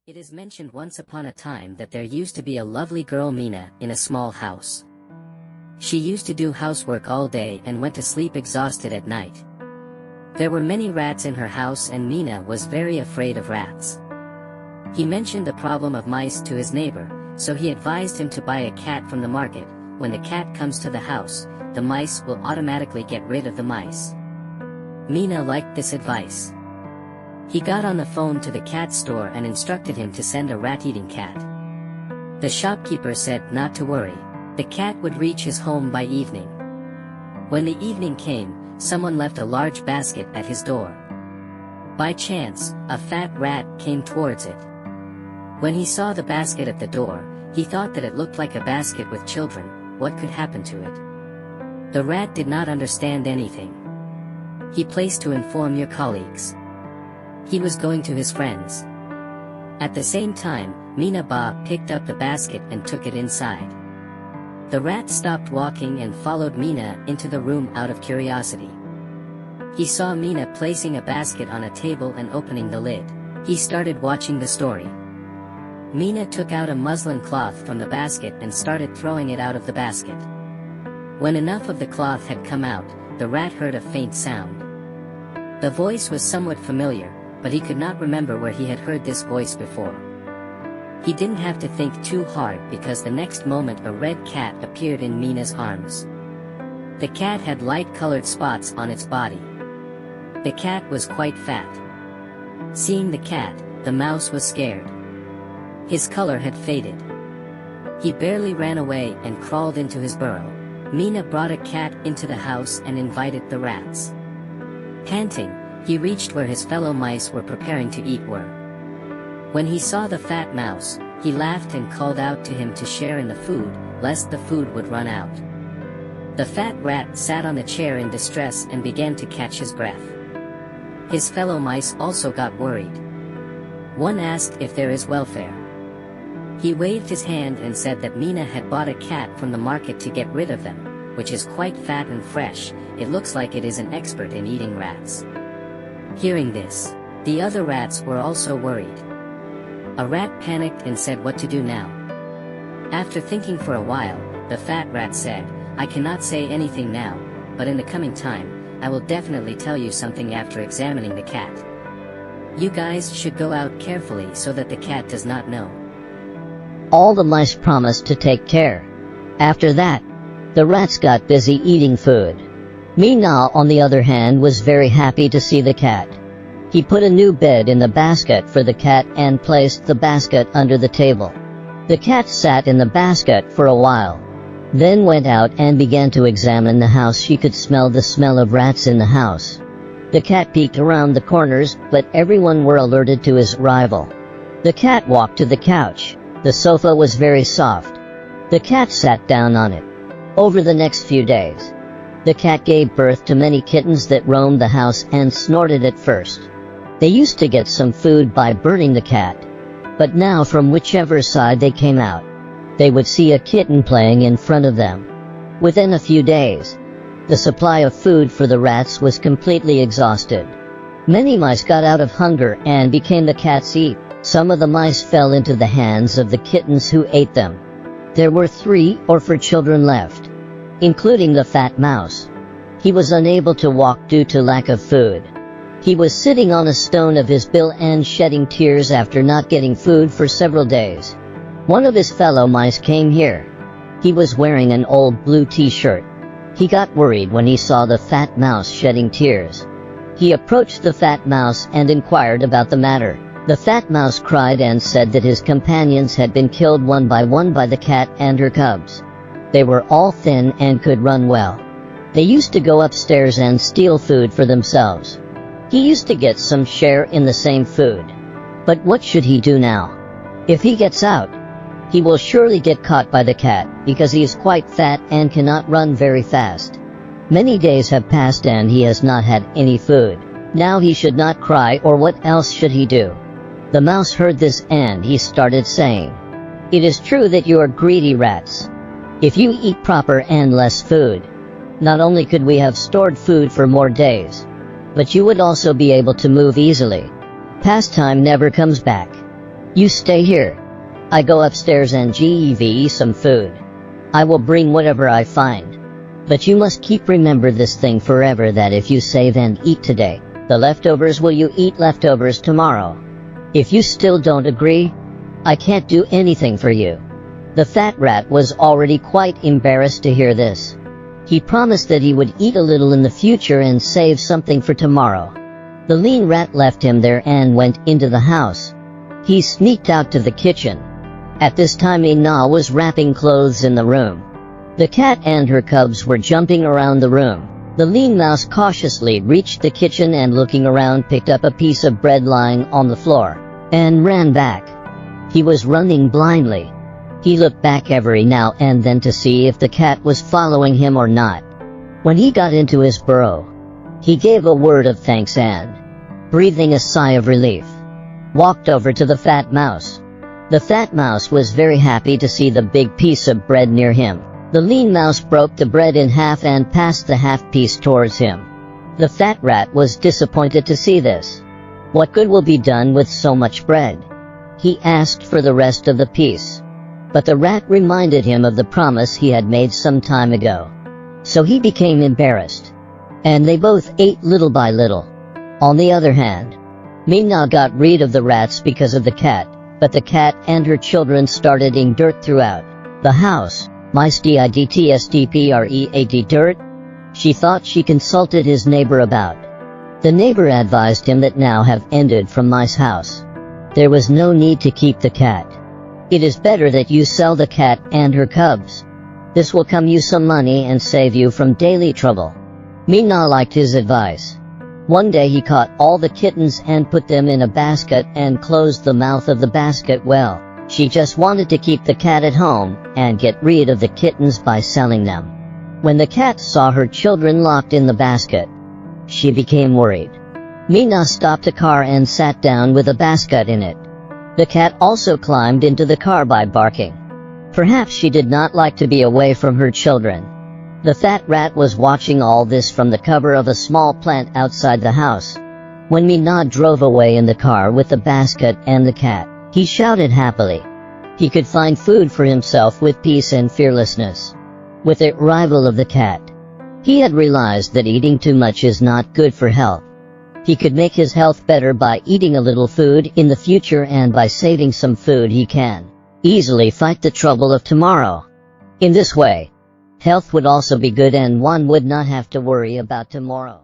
It is mentioned once upon a time that there used to be a lovely girl Meena in a small house. She used to do housework all day and went to sleep exhausted at night. There were many rats in her house and Meena was very afraid of rats. He mentioned the problem of mice to his neighbor, so he advised him to buy a cat from the market. When the cat comes to the house, the mice will automatically get rid of the mice. Meena liked this advice. He got on the phone to the cat store and instructed him to send a rat-eating cat. The shopkeeper said not to worry, the cat would reach his home by evening. When the evening came, someone left a large basket at his door. By chance, a fat rat came towards it. When he saw the basket at the door, he thought that it looked like a basket with children. What could happen to it? The rat did not understand anything. He placed to inform your colleagues. He was going to his friends. At the same time, Meena picked up the basket and took it inside. The rat stopped walking and followed Meena into the room out of curiosity. He saw Meena placing a basket on a table and opening the lid. He started watching the story. Meena took out a muslin cloth from the basket and started throwing it out of the basket. When enough of the cloth had come out, the rat heard a faint sound. The voice was somewhat familiar, but he could not remember where he had heard this voice before. He didn't have to think too hard because the next moment a red cat appeared in Meena's arms. The cat had light-colored spots on its body. The cat was quite fat. Seeing the cat, the mouse was scared. His color had faded. He barely ran away and crawled into his burrow. Meena brought a cat into the house and invited the rats. Panting, he reached where his fellow mice were preparing to eat were. When he saw the fat mouse, he laughed and called out to him to share in the food, lest the food would run out. The fat rat sat on the chair in distress and began to catch his breath. His fellow mice also got worried. One asked if there is welfare. He waved his hand and said that Meena had bought a cat from the market to get rid of them, which is quite fat and fresh. It looks like it is an expert in eating rats. Hearing this, the other rats were also worried. A rat panicked and said what to do now. After thinking for a while, the fat rat said, I cannot say anything now, but in the coming time, I will definitely tell you something after examining the cat. You guys should go out carefully so that the cat does not know. All the mice promised to take care. After that, the rats got busy eating food. Meena, on the other hand, was very happy to see the cat. He put a new bed in the basket for the cat and placed the basket under the table. The cat sat in the basket for a while, then went out and began to examine the house. She could smell the smell of rats in the house. The cat peeked around the corners, but everyone were alerted to his arrival. The cat walked to the couch. The sofa was very soft. The cat sat down on it. Over the next few days, the cat gave birth to many kittens that roamed the house and snorted at first. They used to get some food by burning the cat, but now from whichever side they came out, they would see a kitten playing in front of them. Within a few days, the supply of food for the rats was completely exhausted. Many mice got out of hunger and became the cat's eat. Some of the mice fell into the hands of the kittens who ate them. There were 3 or 4 children left, including the fat mouse. He was unable to walk due to lack of food. He was sitting on a stone of his bill and shedding tears after not getting food for several days. One of his fellow mice came here. He was wearing an old blue t-shirt. He got worried when he saw the fat mouse shedding tears. He approached the fat mouse and inquired about the matter. The fat mouse cried and said that his companions had been killed one by the cat and her cubs. They were all thin and could run well. They used to go upstairs and steal food for themselves. He used to get some share in the same food. But what should he do now? If he gets out, he will surely get caught by the cat because he is quite fat and cannot run very fast. Many days have passed and he has not had any food. Now he should not cry, or what else should he do? The mouse heard this and he started saying, "It is true that you are greedy rats. If you eat proper and less food, not only could we have stored food for more days, but you would also be able to move easily. Pastime never comes back. You stay here. I go upstairs and give some food. I will bring whatever I find. But you must remember this thing forever, that if you save and eat today, the leftovers will you eat leftovers tomorrow. If you still don't agree, I can't do anything for you." The fat rat was already quite embarrassed to hear this. He promised that he would eat a little in the future and save something for tomorrow. The lean rat left him there and went into the house. He sneaked out to the kitchen. At this time Meena was wrapping clothes in the room. The cat and her cubs were jumping around the room. The lean mouse cautiously reached the kitchen and, looking around, picked up a piece of bread lying on the floor and ran back. He was running blindly. He looked back every now and then to see if the cat was following him or not. When he got into his burrow, he gave a word of thanks and, breathing a sigh of relief, walked over to the fat mouse. The fat mouse was very happy to see the big piece of bread near him. The lean mouse broke the bread in half and passed the half piece towards him. The fat rat was disappointed to see this. "What good will be done with so much bread?" he asked for the rest of the piece. But the rat reminded him of the promise he had made some time ago. So he became embarrassed, and they both ate little by little. On the other hand, Meena got rid of the rats because of the cat, but the cat and her children started eating dirt throughout the house. Mice didstpreat dirt? She thought. She consulted his neighbor about. The neighbor advised him that now have ended from mice house. There was no need to keep the cat. It is better that you sell the cat and her cubs. This will come you some money and save you from daily trouble. Meena liked his advice. One day he caught all the kittens and put them in a basket and closed the mouth of the basket well. She just wanted to keep the cat at home and get rid of the kittens by selling them. When the cat saw her children locked in the basket, she became worried. Meena stopped a car and sat down with a basket in it. The cat also climbed into the car by barking. Perhaps she did not like to be away from her children. The fat rat was watching all this from the cover of a small plant outside the house. When Meena drove away in the car with the basket and the cat, he shouted happily. He could find food for himself with peace and fearlessness. With the arrival of the cat, he had realized that eating too much is not good for health. He could make his health better by eating a little food in the future, and by saving some food he can easily fight the trouble of tomorrow. In this way, health would also be good and one would not have to worry about tomorrow.